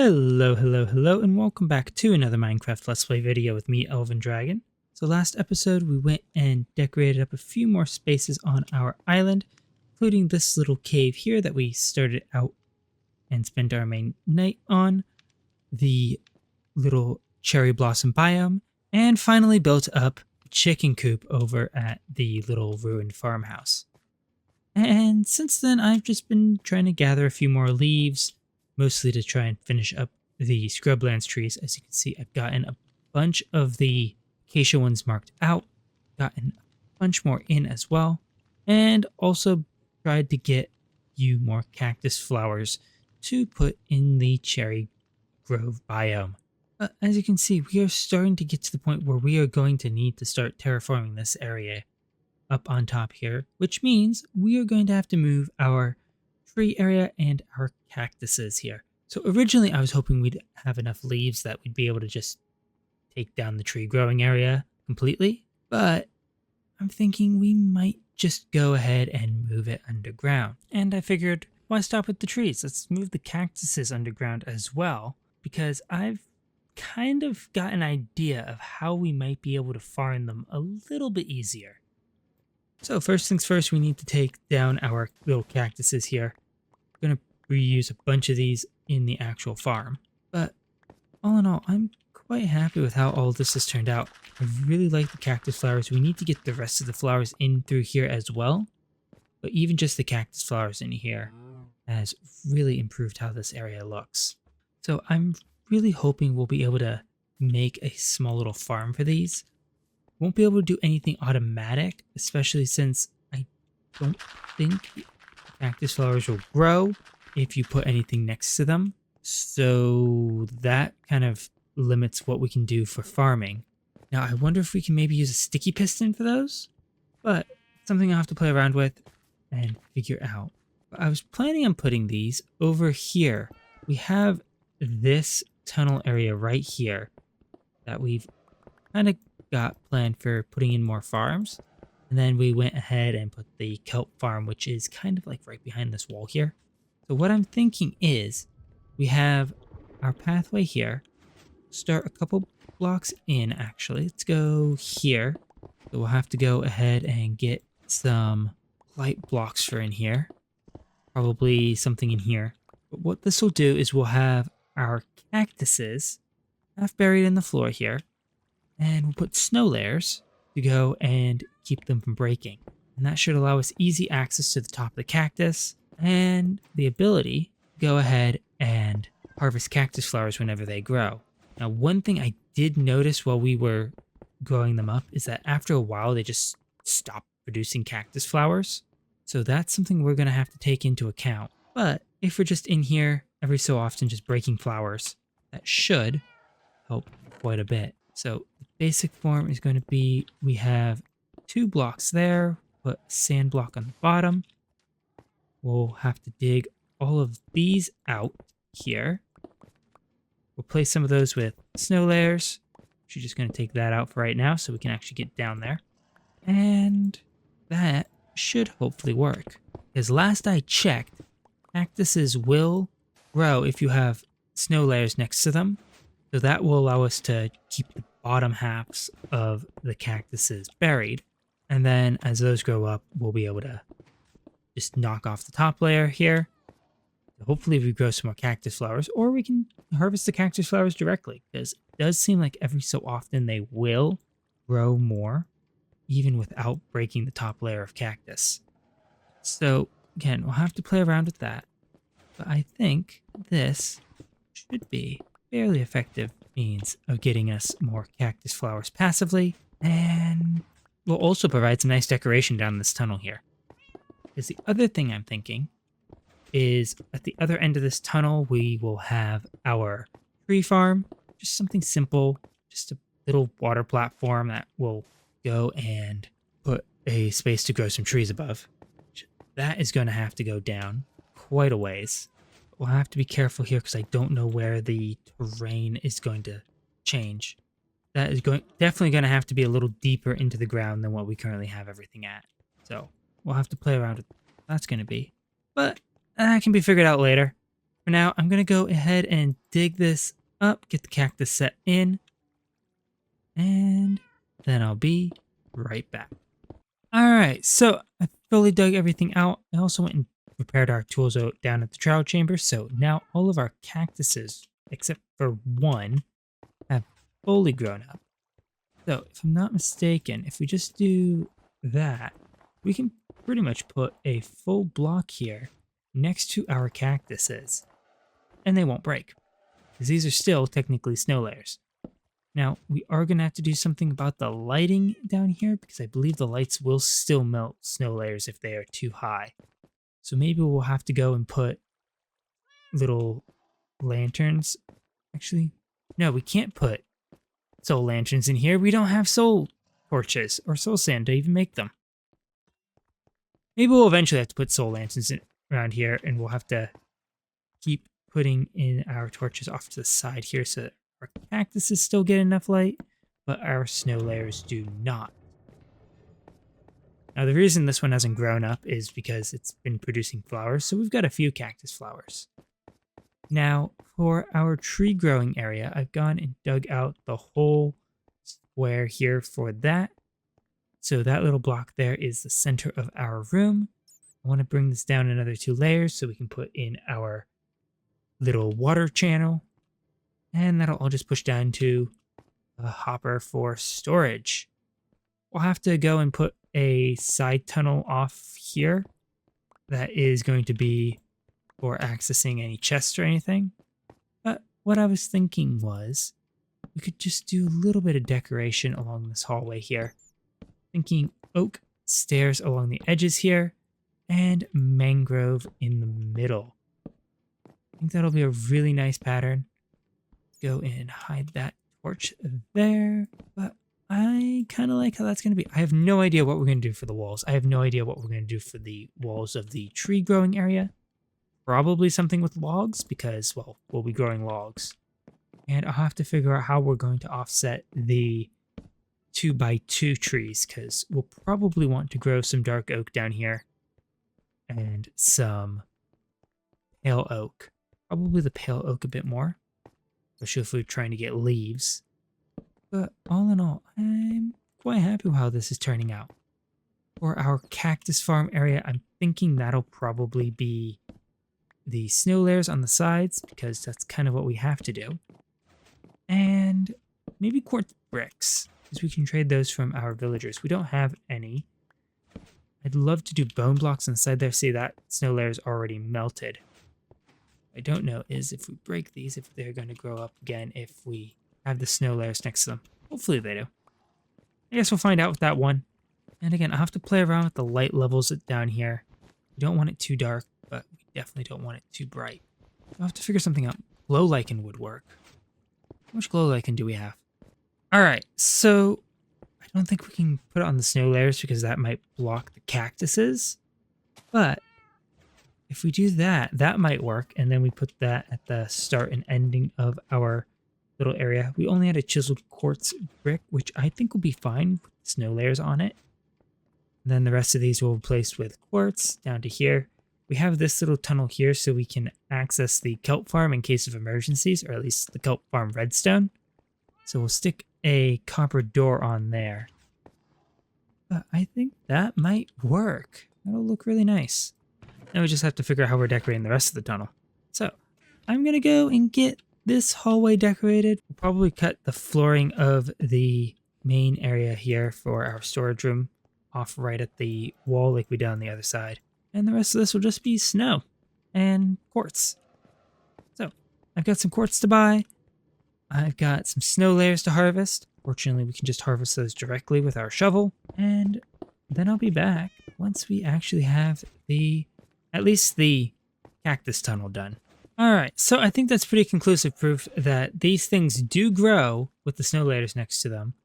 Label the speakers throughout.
Speaker 1: Hello, and welcome back to another Minecraft Let's Play video with me, Elven Dragon. So last episode, we went and decorated up a few more spaces on our island, including this little cave here that we started out and spent our main night on, the little cherry blossom biome, and finally built up a chicken coop over at the little ruined farmhouse. And since then, I've just been trying to gather a few more leaves, mostly to try and finish up the scrublands trees. As you can see, I've gotten a bunch of the acacia ones marked out, gotten a bunch more in as well, and also tried to get you more cactus flowers to put in the cherry grove biome. But as you can see, we are starting to get to the point where we are going to need to start terraforming this area up on top here, which means we are going to have to move our tree area and our cactuses here. So originally I was hoping we'd have enough leaves that we'd be able to just take down the tree growing area completely, but I'm thinking we might just go ahead and move it underground. And I figured, why stop with the trees? Let's move the cactuses underground as well, because I've kind of got an idea of how we might be able to farm them a little bit easier. So first things first, we need to take down our little cactuses here. I'm going to reuse a bunch of these in the actual farm. But all in all, I'm quite happy with how all this has turned out. I really like the cactus flowers. We need to get the rest of the flowers in through here as well. But even just the cactus flowers in here has really improved how this area looks. So I'm really hoping we'll be able to make a small little farm for these. Won't be able to do anything automatic, especially since I don't think cactus flowers will grow if you put anything next to them. So that kind of limits what we can do for farming. Now I wonder if we can maybe use a sticky piston for those, but it's something I'll have to play around with and figure out. But I was planning on putting these over here. We have this tunnel area right here that we've kind of got planned for putting in more farms, and then we went ahead and put the kelp farm, which is kind of like right behind this wall here. So what I'm thinking is we have our pathway here, start a couple blocks in. Actually, let's go here. So we'll have to go ahead and get some light blocks for in here, probably something in here. But what this will do is we'll have our cactuses half buried in the floor here, and we'll put snow layers to go and keep them from breaking. And that should allow us easy access to the top of the cactus and the ability to go ahead and harvest cactus flowers whenever they grow. Now, one thing I did notice while we were growing them up is that after a while, they just stop producing cactus flowers. So that's something we're going to have to take into account. But if we're just in here every so often just breaking flowers, that should help quite a bit. So the basic form is going to be, we have 2 blocks there, put a sand block on the bottom. We'll have to dig all of these out here. We'll place some of those with snow layers. She's just going to take that out for right now so we can actually get down there. And that should hopefully work. Because last I checked, cactuses will grow if you have snow layers next to them. So that will allow us to keep the bottom halves of the cactuses buried. And then as those grow up, we'll be able to just knock off the top layer here. Hopefully we grow some more cactus flowers, or we can harvest the cactus flowers directly, because it does seem like every so often they will grow more, even without breaking the top layer of cactus. So again, we'll have to play around with that. But I think this should be fairly effective means of getting us more cactus flowers passively, and will also provide some nice decoration down this tunnel here. Because the other thing I'm thinking is at the other end of this tunnel, we will have our tree farm, just something simple, just a little water platform that will go and put a space to grow some trees above. That is going to have to go down quite a ways. We'll have to be careful here because I don't know where the terrain is going to change. That is definitely going to have to be a little deeper into the ground than what we currently have everything at. So we'll have to play around with what that's going to be. But that can be figured out later. For now, I'm going to go ahead and dig this up, get the cactus set in, and then I'll be right back. All right, so I fully dug everything out. I also went and prepared our tools out down at the trial chamber. So now all of our cactuses, except for one, have fully grown up. So if I'm not mistaken, if we just do that, we can pretty much put a full block here next to our cactuses, and they won't break, because these are still technically snow layers. Now, we are going to have to do something about the lighting down here, because I believe the lights will still melt snow layers if they are too high. So maybe we'll have to go and put little lanterns. Actually, no, we can't put soul lanterns in here. We don't have soul torches or soul sand to even make them. Maybe we'll eventually have to put soul lanterns around here, and we'll have to keep putting in our torches off to the side here so that our cactuses still get enough light, but our snow layers do not. Now, the reason this one hasn't grown up is because it's been producing flowers, so we've got a few cactus flowers. Now, for our tree growing area, I've gone and dug out the whole square here for that. So that little block there is the center of our room. I want to bring this down another 2 layers so we can put in our little water channel. And that'll all just push down to a hopper for storage. We'll have to go and put a side tunnel off here that is going to be for accessing any chests or anything. But what I was thinking was we could just do a little bit of decoration along this hallway here. Thinking oak stairs along the edges here and mangrove in the middle. I think that'll be a really nice pattern. Go and hide that torch there, but I kind of like how that's going to be. I have no idea what we're going to do for the walls. I have no idea what we're going to do for the walls of the tree growing area. Probably something with logs because, well, we'll be growing logs. And I'll have to figure out how we're going to offset the 2x2 trees, because we'll probably want to grow some dark oak down here and some pale oak. Probably the pale oak a bit more, especially if we're trying to get leaves. But all in all, I'm quite happy with how this is turning out. For our cactus farm area, I'm thinking that'll probably be the snow layers on the sides, because that's kind of what we have to do. And maybe quartz bricks, because we can trade those from our villagers. We don't have any. I'd love to do bone blocks on the side there. See, that snow layer is already melted. What I don't know is if we break these, if they're going to grow up again, if we have the snow layers next to them. Hopefully they do. I guess we'll find out with that one. And again, I'll have to play around with the light levels down here. We don't want it too dark, but we definitely don't want it too bright. I'll have to figure something out. Glow lichen would work. How much glow lichen do we have? Alright, so I don't think we can put it on the snow layers because that might block the cactuses. But if we do that, that might work. And then we put that at the start and ending of our little area. We only had a chiseled quartz brick, which I think will be fine with snow layers on it. And then the rest of these will be replaced with quartz down to here. We have this little tunnel here so we can access the kelp farm in case of emergencies, or at least the kelp farm redstone. So we'll stick a copper door on there. But I think that might work. That'll look really nice. Now we just have to figure out how we're decorating the rest of the tunnel. So I'm going to go and get this hallway decorated. We'll probably cut the flooring of the main area here for our storage room off right at the wall like we did on the other side. And the rest of this will just be snow and quartz. So I've got some quartz to buy. I've got some snow layers to harvest. Fortunately, we can just harvest those directly with our shovel. And then I'll be back once we actually have at least the cactus tunnel done. All right, so I think that's pretty conclusive proof that these things do grow with the snow layers next to them.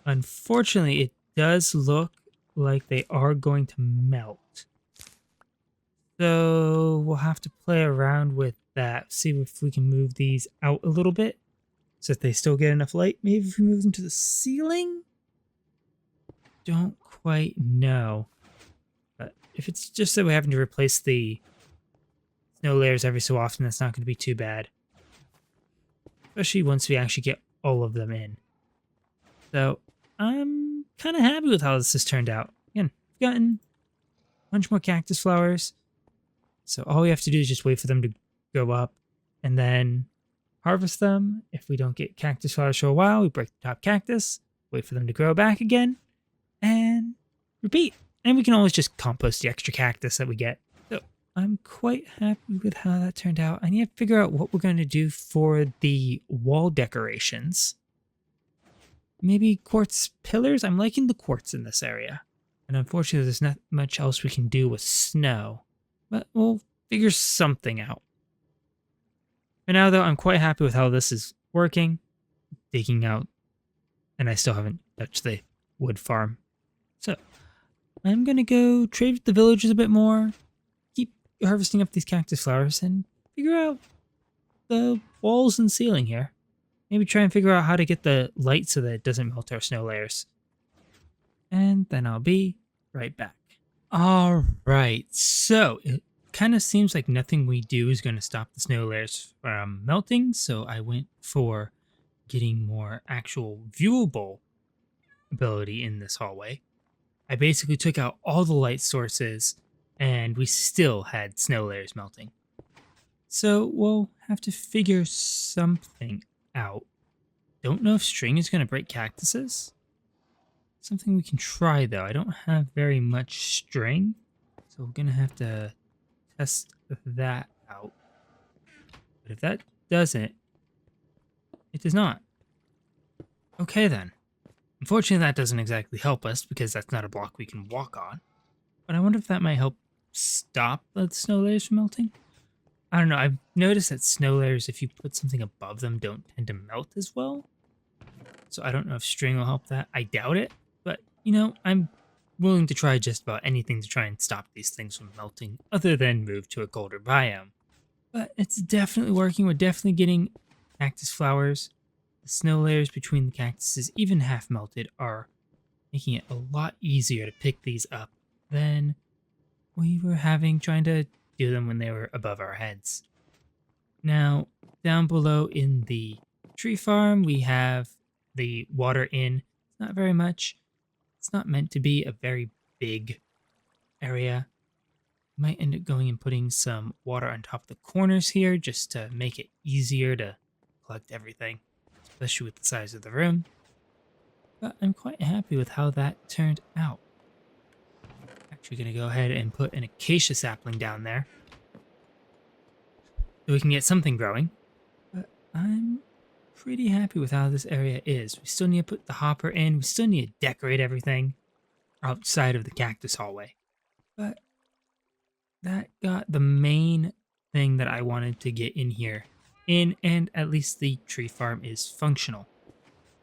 Speaker 1: Unfortunately, it does look like they are going to melt. So we'll have to play around with that, see if we can move these out a little bit so that they still get enough light. Maybe if we move them to the ceiling? Don't quite know. But if it's just that we're having to replace the snow layers every so often. That's not going to be too bad. Especially once we actually get all of them in. So I'm kind of happy with how this has turned out. Again, we've gotten a bunch more cactus flowers. So all we have to do is just wait for them to go up and then harvest them. If we don't get cactus flowers for a while, we break the top cactus, wait for them to grow back again, and repeat. And we can always just compost the extra cactus that we get. So I'm quite happy with how that turned out. I need to figure out what we're going to do for the wall decorations. Maybe quartz pillars? I'm liking the quartz in this area. And unfortunately, there's not much else we can do with snow. But we'll figure something out. For now, though, I'm quite happy with how this is working. Digging out. And I still haven't touched the wood farm. So, I'm going to go trade with the villagers a bit more. Keep harvesting up these cactus flowers and figure out the walls and ceiling here. Maybe try and figure out how to get the light so that it doesn't melt our snow layers. And then I'll be right back. Alright, so it kind of seems like nothing we do is going to stop the snow layers from melting, so I went for getting more actual viewable ability in this hallway. I basically took out all the light sources, and we still had snow layers melting. So we'll have to figure something out. Don't know if string is going to break cactuses. Something we can try, though. I don't have very much string, so we're going to have to test that out. But if that doesn't, it does not. Okay, then. Unfortunately, that doesn't exactly help us because that's not a block we can walk on. But I wonder if that might help stop the snow layers from melting. I don't know. I've noticed that snow layers, if you put something above them, don't tend to melt as well. So I don't know if string will help that. I doubt it. But, you know, I'm willing to try just about anything to try and stop these things from melting, other than move to a colder biome. But it's definitely working. We're definitely getting cactus flowers. The snow layers between the cactuses, even half melted, are making it a lot easier to pick these up than we were having trying to do them when they were above our heads. Now, down below in the tree farm, we have the water in. It's not very much. It's not meant to be a very big area. Might end up going and putting some water on top of the corners here just to make it easier to collect everything, especially with the size of the room. But I'm quite happy with how that turned out. Actually going to go ahead and put an acacia sapling down there so we can get something growing. But I'm pretty happy with how this area is. We still need to put the hopper in. We still need to decorate everything outside of the cactus hallway. But that got the main thing that I wanted to get in here in, and at least the tree farm is functional.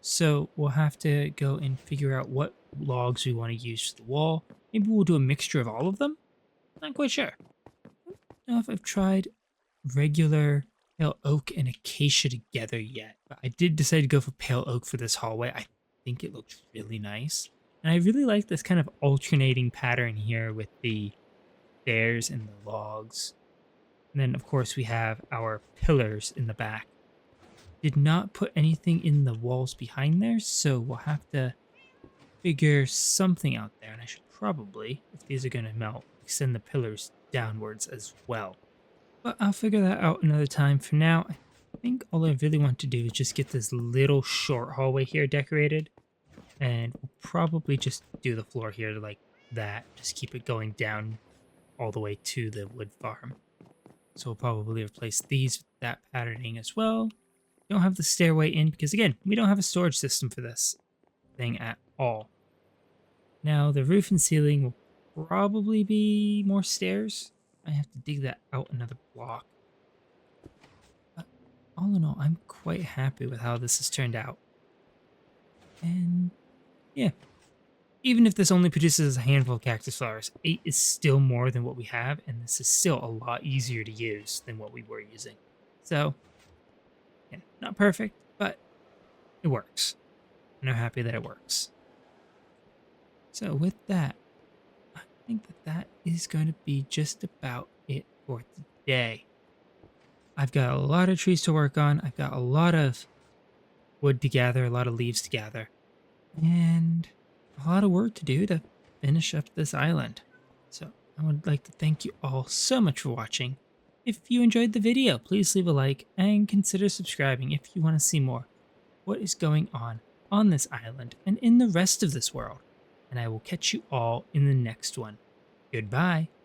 Speaker 1: So we'll have to go and figure out what logs we want to use for the wall. Maybe we'll do a mixture of all of them? Not quite sure. I don't know if I've tried regular pale oak and acacia together yet, but I did decide to go for pale oak for this hallway. I think it looks really nice. And I really like this kind of alternating pattern here with the stairs and the logs. And then, of course, we have our pillars in the back. Did not put anything in the walls behind there, so we'll have to figure something out there. And I should probably, if these are going to melt, extend the pillars downwards as well. But I'll figure that out another time. For now, I think all I really want to do is just get this little short hallway here decorated. And we'll probably just do the floor here like that. Just keep it going down all the way to the wood farm. So we'll probably replace these with that patterning as well. Don't have the stairway in because, again, we don't have a storage system for this thing at all. Now, the roof and ceiling will probably be more stairs. I have to dig that out another block. But all in all, I'm quite happy with how this has turned out. And yeah, even if this only produces a handful of cactus flowers, 8 is still more than what we have, and this is still a lot easier to use than what we were using. So, yeah, not perfect, but it works. And I'm happy that it works. So with that, I think that is going to be just about it for day. I've got a lot of trees to work on. I've got a lot of wood to gather, a lot of leaves to gather, and a lot of work to do to finish up this island. So I would like to thank you all so much for watching. If you enjoyed the video, please leave a like and consider subscribing if you want to see more. What is going on this island and in the rest of this world? And I will catch you all in the next one. Goodbye.